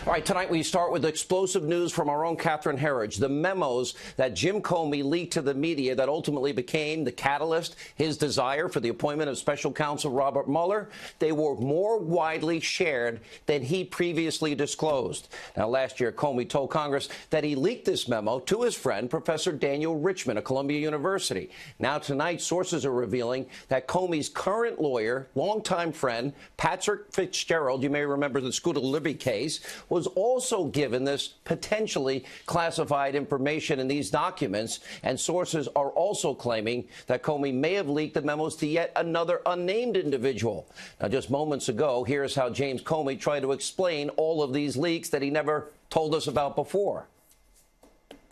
All right, tonight we start with explosive news from our own Catherine Herridge. The memos that Jim Comey leaked to the media that ultimately became the catalyst, his desire for the appointment of special counsel Robert Mueller, they were more widely shared than he previously disclosed. Now, last year, Comey told Congress that he leaked this memo to his friend, Professor Daniel Richman of Columbia University. Now, tonight, sources are revealing that Comey's current lawyer, longtime friend, Patrick Fitzgerald, you may remember the Scooter Libby case, was also given this potentially classified information in these documents, and sources are also claiming that Comey may have leaked the memos to yet another unnamed individual. Now, just moments ago, here's how James Comey tried to explain all of these leaks that he never told us about before.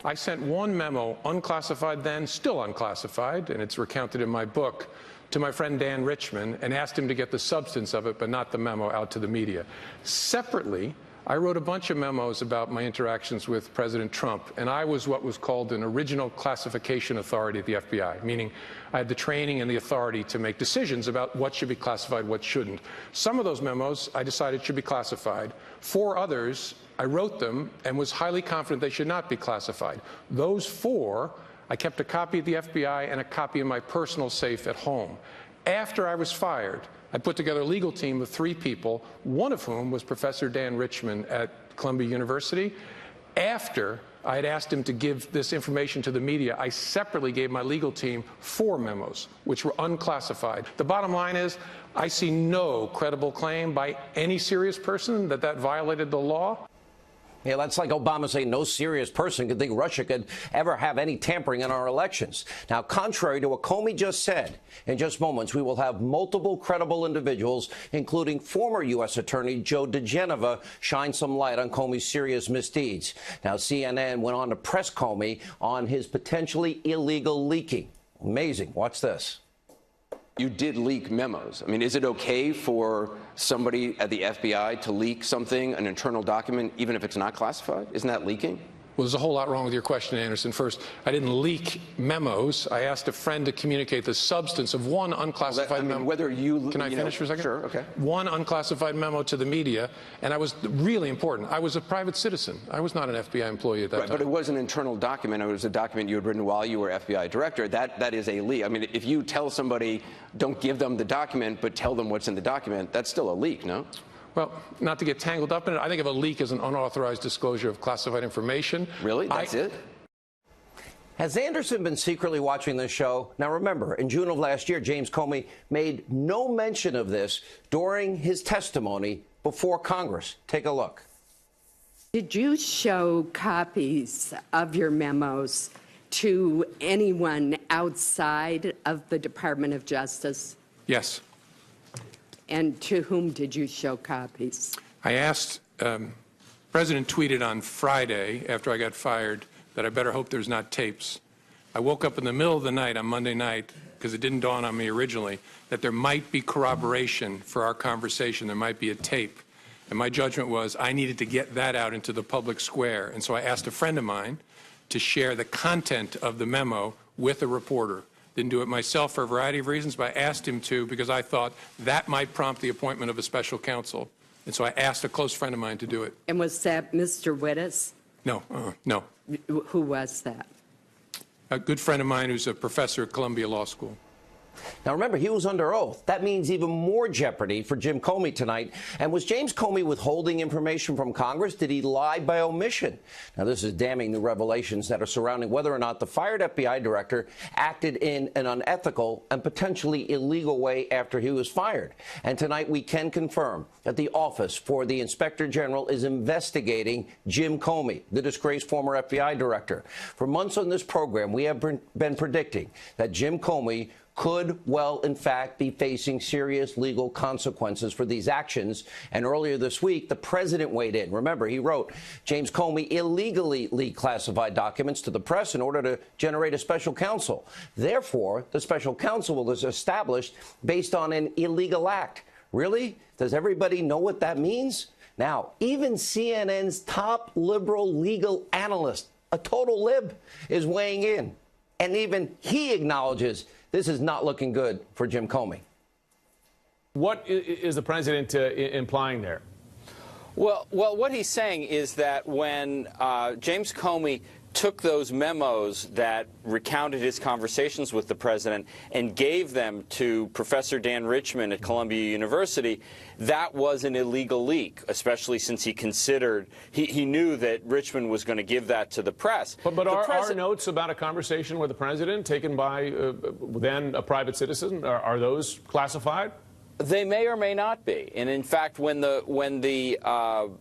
I sent one memo, unclassified then, still unclassified, and it's recounted in my book, to my friend Dan Richman and asked him to get the substance of it, but not the memo, out to the media. Separately, I wrote a bunch of memos about my interactions with President Trump, and I was what was called an original classification authority at the FBI, meaning I had the training and the authority to make decisions about what should be classified, what shouldn't. Some of those memos I decided should be classified. 4 others, I wrote them and was highly confident they should not be classified. Those 4, I kept a copy at the FBI and a copy in my personal safe at home. After I was fired, I put together a legal team of 3 people, one of whom was Professor Dan Richman at Columbia University. After I had asked him to give this information to the media, I separately gave my legal team 4 memos, which were unclassified. The bottom line is, I see no credible claim by any serious person that that violated the law. Yeah, that's like Obama saying no serious person could think Russia could ever have any tampering in our elections. Now, contrary to what Comey just said, in just moments, we will have multiple credible individuals, including former U.S. Attorney Joe DeGeneva, shine some light on Comey's serious misdeeds. Now, CNN went on to press Comey on his potentially illegal leaking. Amazing. Watch this. You did leak memos. I mean, is it okay for somebody at the FBI to leak something, an internal document, even if it's not classified? Isn't that leaking? Well, there's a whole lot wrong with your question, Anderson. First, I didn't leak memos. I asked a friend to communicate the substance of one unclassified memo. Whether you... Can I finish for a second? Sure, okay. One unclassified memo to the media, and I was really important. I was a private citizen. I was not an FBI employee at that time. But it was an internal document. It was a document you had written while you were FBI director. That is a leak. I mean, if you tell somebody, don't give them the document, but tell them what's in the document, that's still a leak, no? Well, not to get tangled up in it, I think of a leak as an unauthorized disclosure of classified information. Really? That's it? Has Anderson been secretly watching this show? Now, remember, in June of last year, James Comey made no mention of this during his testimony before Congress. Take a look. Did you show copies of your memos to anyone outside of the Department of Justice? Yes. And to whom did you show copies? I asked, President tweeted on Friday after I got fired that I better hope there's not tapes. I woke up in the middle of the night on Monday night, because it didn't dawn on me originally, that there might be corroboration for our conversation. There might be a tape. And my judgment was I needed to get that out into the public square. And so I asked a friend of mine to share the content of the memo with a reporter. Didn't do it myself for a variety of reasons, but I asked him to because I thought that might prompt the appointment of a special counsel. And so I asked a close friend of mine to do it. And was that Mr. Wittes? No, no. Who was that? A good friend of mine who's a professor at Columbia Law School. Now, remember, he was under oath. That means even more jeopardy for Jim Comey tonight. And was James Comey withholding information from Congress? Did he lie by omission? Now, this is damning new revelations that are surrounding whether or not the fired FBI director acted in an unethical and potentially illegal way after he was fired. And tonight we can confirm that the Office for the Inspector General is investigating Jim Comey, the disgraced former FBI director. For months on this program, we have been predicting that Jim Comey could well, in fact, be facing serious legal consequences for these actions. And earlier this week, the president weighed in. Remember, he wrote, James Comey illegally leaked classified documents to the press in order to generate a special counsel. Therefore, the special counsel was established based on an illegal act. Really? Does everybody know what that means? Now, even CNN's top liberal legal analyst, a total lib, is weighing in. And even he acknowledges this is not looking good for Jim Comey. What is the president implying there? Well, what he's saying is that when James Comey took those memos that recounted his conversations with the president and gave them to Professor Dan Richman at Columbia University, that was an illegal leak, especially since he considered, he knew that Richman was going to give that to the press. But are notes about a conversation with the president taken by then a private citizen, are those classified? They may or may not be. And in fact, when the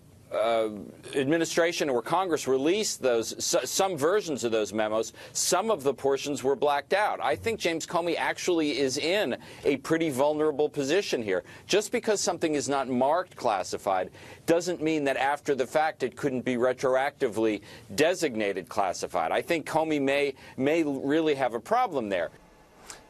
administration or Congress released some versions of those memos, some of the portions were blacked out. I think James Comey actually is in a pretty vulnerable position here. Just because something is not marked classified doesn't mean that after the fact it couldn't be retroactively designated classified. I think Comey may really have a problem there.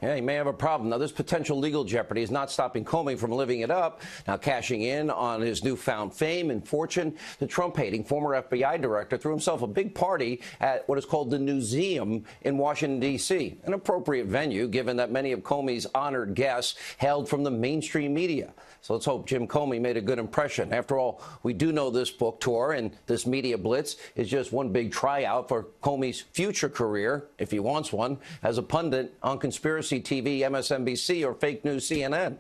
Yeah, he may have a problem. Now, this potential legal jeopardy is not stopping Comey from living it up. Now, cashing in on his newfound fame and fortune, the Trump-hating former FBI director threw himself a big party at what is called the Newseum in Washington, D.C., an appropriate venue given that many of Comey's honored guests hailed from the mainstream media. So let's hope Jim Comey made a good impression. After all, we do know this book tour and this media blitz is just one big tryout for Comey's future career, if he wants one, as a pundit on conspiracy TV, MSNBC, or fake news CNN.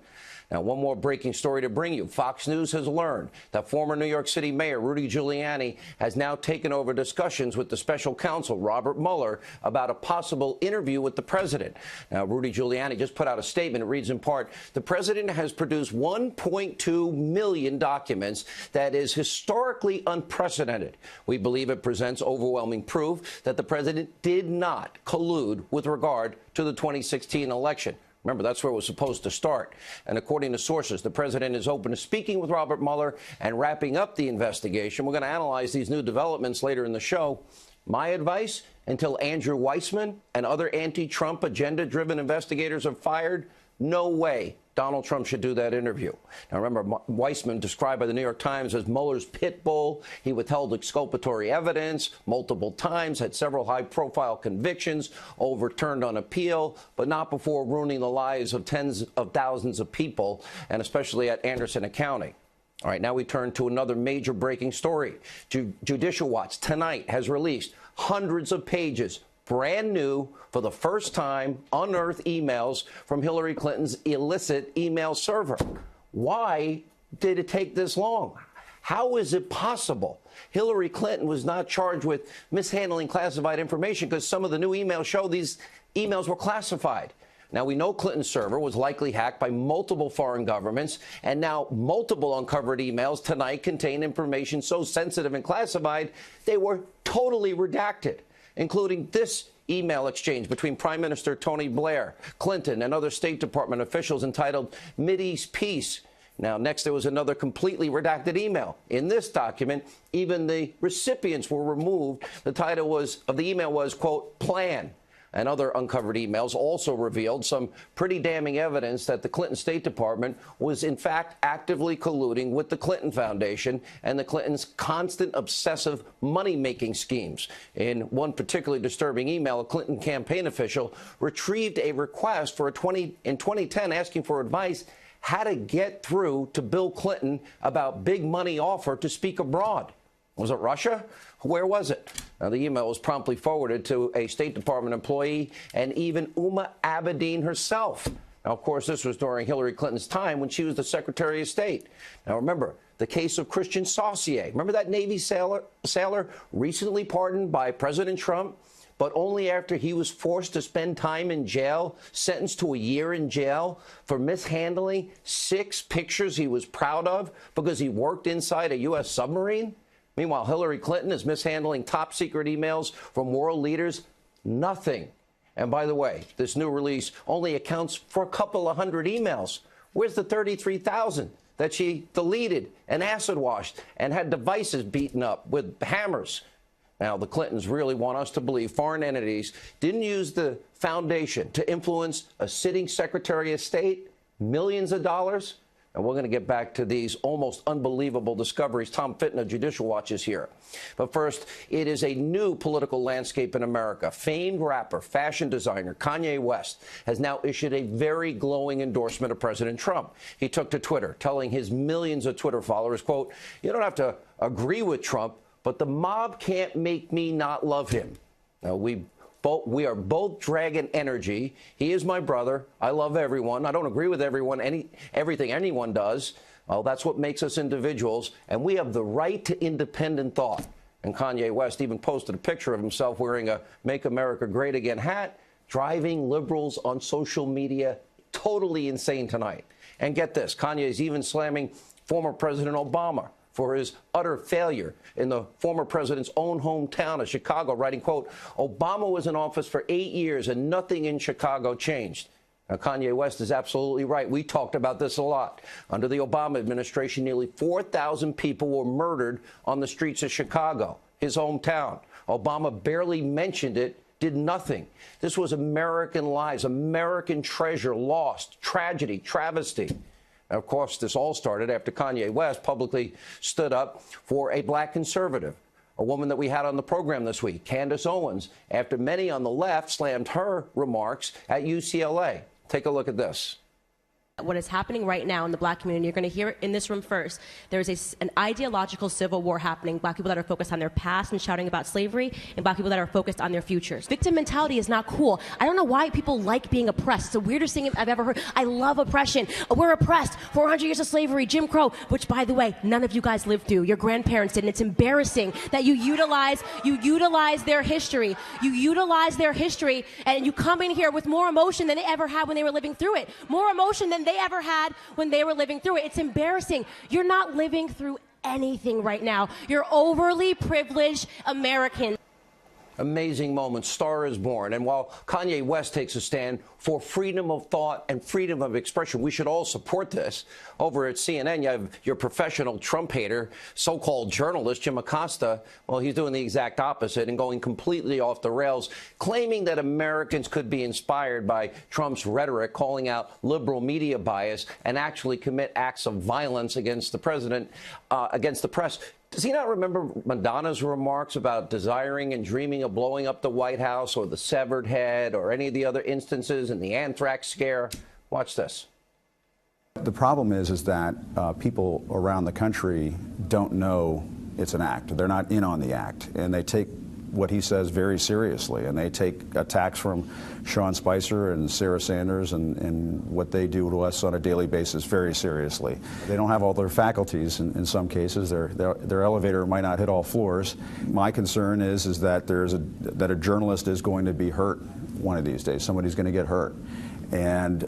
Now, one more breaking story to bring you. Fox News has learned that former New York City Mayor Rudy Giuliani has now taken over discussions with the special counsel, Robert Mueller, about a possible interview with the president. Now, Rudy Giuliani just put out a statement. It reads in part, the president has produced 1.2 million documents that is historically unprecedented. We believe it presents overwhelming proof that the president did not collude with regard to the 2016 election. Remember, that's where it was supposed to start. And according to sources, the president is open to speaking with Robert Mueller and wrapping up the investigation. We're going to analyze these new developments later in the show. My advice, until Andrew Weissmann and other anti-Trump agenda-driven investigators are fired, no way Donald Trump should do that interview. Now, remember, Weissmann, described by the New York Times as Mueller's pit bull. He withheld exculpatory evidence multiple times, had several high-profile convictions overturned on appeal, but not before ruining the lives of tens of thousands of people, and especially at Anderson County. All right, now we turn to another major breaking story. Judicial Watch tonight has released hundreds of pages, brand new, for the first time, unearthed emails from Hillary Clinton's illicit email server. Why did it take this long? How is it possible? Hillary Clinton was not charged with mishandling classified information because some of the new emails show these emails were classified. Now, we know Clinton's server was likely hacked by multiple foreign governments, and now multiple uncovered emails tonight contain information so sensitive and classified they were totally redacted, including this email exchange between Prime Minister Tony Blair, Clinton, and other State Department officials entitled Mideast Peace. Now, next, there was another completely redacted email. In this document, even the recipients were removed. The title of the email was, quote, Plan. And other uncovered emails also revealed some pretty damning evidence that the Clinton State Department was, in fact, actively colluding with the Clinton Foundation and the Clintons' constant obsessive money-making schemes. In one particularly disturbing email, a Clinton campaign official retrieved a request in 2010 asking for advice how to get through to Bill Clinton about big money offer to speak abroad. Was it Russia? Where was it? Now, the email was promptly forwarded to a State Department employee and even Huma Abedin herself. Now, of course, this was during Hillary Clinton's time when she was the Secretary of State. Now, remember, the case of Christian Saucier. Remember that Navy sailor recently pardoned by President Trump, but only after he was forced to spend time in jail, sentenced to a year in jail for mishandling 6 pictures he was proud of because he worked inside a U.S. submarine? Meanwhile, Hillary Clinton is mishandling top-secret emails from world leaders. Nothing. And by the way, this new release only accounts for a couple of hundred emails. Where's the 33,000 that she deleted and acid-washed and had devices beaten up with hammers? Now, the Clintons really want us to believe foreign entities didn't use the foundation to influence a sitting Secretary of State millions of dollars. And we're going to get back to these almost unbelievable discoveries. Tom Fitton of Judicial Watch is here. But first, it is a new political landscape in America. Famed rapper, fashion designer Kanye West has now issued a very glowing endorsement of President Trump. He took to Twitter, telling his millions of Twitter followers, quote, "You don't have to agree with Trump, but the mob can't make me not love him." Now, we are both dragon energy. He is my brother. I love everyone. I don't agree with everything anyone does. Well, that's what makes us individuals, and we have the right to independent thought. And Kanye West even posted a picture of himself wearing a Make America Great Again hat, driving liberals on social media. Totally insane tonight. And get this, Kanye is even slamming former President Obama for his utter failure in the former president's own hometown of Chicago, writing, quote, "Obama was in office for 8 years and nothing in Chicago changed." Now, Kanye West is absolutely right. We talked about this a lot. Under the Obama administration, nearly 4,000 people were murdered on the streets of Chicago, his hometown. Obama barely mentioned it, did nothing. This was American lives, American treasure lost, tragedy, travesty. Of course, this all started after Kanye West publicly stood up for a black conservative, a woman that we had on the program this week, Candace Owens, after many on the left slammed her remarks at UCLA. Take a look at this. What is happening right now in the black community, you're going to hear it in this room first. There's an ideological civil war happening. Black people that are focused on their past and shouting about slavery, and black people that are focused on their futures. Victim mentality is not cool. I don't know why people like being oppressed. It's the weirdest thing I've ever heard. I love oppression. We're oppressed. 400 years of slavery, Jim Crow, which, by the way, none of you guys lived through. Your grandparents did, and it's embarrassing that you utilize their history. You utilize their history, and you come in here with more emotion than they ever had when they were living through it. More emotion than they ever had when they were living through it. It's embarrassing. You're not living through anything right now. You're overly privileged Americans. Amazing moment. Star is born. And while Kanye West takes a stand for freedom of thought and freedom of expression, we should all support this. Over at CNN, you have your professional Trump hater, so-called journalist, Jim Acosta. Well, he's doing the exact opposite and going completely off the rails, claiming that Americans could be inspired by Trump's rhetoric, calling out liberal media bias, and actually commit acts of violence against the president, against the press. Does he not remember Madonna's remarks about desiring and dreaming of blowing up the White House or the severed head or any of the other instances in the anthrax scare? Watch this. The problem is that people around the country don't know it's an act. They're not in on the act, and they take what he says very seriously, and they take attacks from Sean Spicer and Sarah Sanders and what they do to us on a daily basis very seriously. They don't have all their faculties in some cases. Their elevator might not hit all floors. My concern is that that a journalist is going to be hurt one of these days. Somebody's going to get hurt, and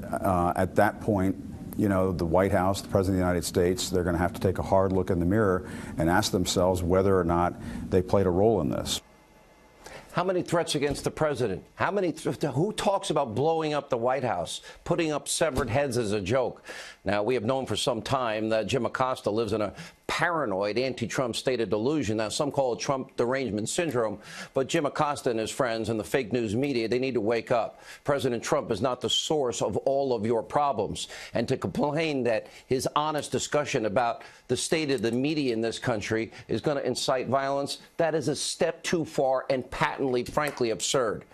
at that point, you know, the White House, the President of the United States, they're going to have to take a hard look in the mirror and ask themselves whether or not they played a role in this. How many threats against the president? Who talks about blowing up the White House, putting up severed heads as a joke? Now, we have known for some time that Jim Acosta lives in a paranoid anti-Trump state of delusion. Now, some call it Trump derangement syndrome, but Jim Acosta and his friends and the fake news media, they need to wake up. President Trump is not the source of all of your problems. And to complain that his honest discussion about the state of the media in this country is going to incite violence, that is a step too far and patently, frankly, absurd.